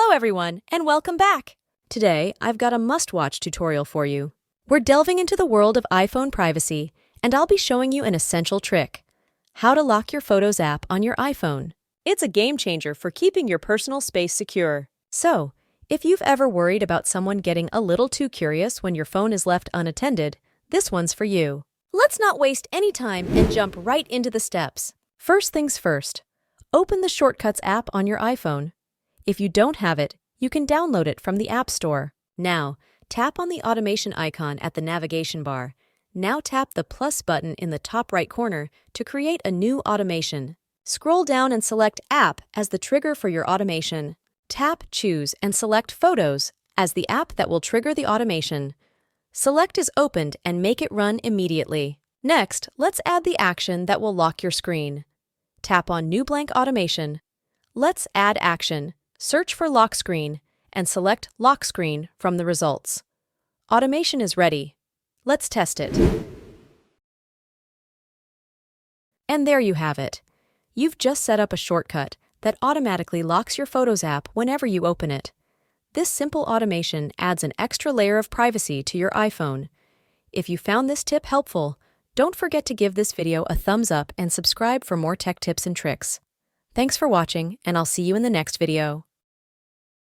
Hello everyone, and welcome back! Today, I've got a must-watch tutorial for you. We're delving into the world of iPhone privacy, and I'll be showing you an essential trick: how to lock your Photos app on your iPhone. It's a game changer for keeping your personal space secure. So, if you've ever worried about someone getting a little too curious when your phone is left unattended, this one's for you. Let's not waste any time and jump right into the steps. First things first, open the Shortcuts app on your iPhone. If you don't have it, you can download it from the App Store. Now, tap on the automation icon at the navigation bar. Now tap the plus button in the top right corner to create a new automation. Scroll down and select App as the trigger for your automation. Tap Choose and select Photos as the app that will trigger the automation. Select as opened and make it run immediately. Next, let's add the action that will lock your screen. Tap on New Blank Automation. Let's add action. Search for Lock Screen and select Lock Screen from the results. Automation is ready. Let's test it. And there you have it. You've just set up a shortcut that automatically locks your Photos app whenever you open it. This simple automation adds an extra layer of privacy to your iPhone. If you found this tip helpful, don't forget to give this video a thumbs up and subscribe for more tech tips and tricks. Thanks for watching, and I'll see you in the next video.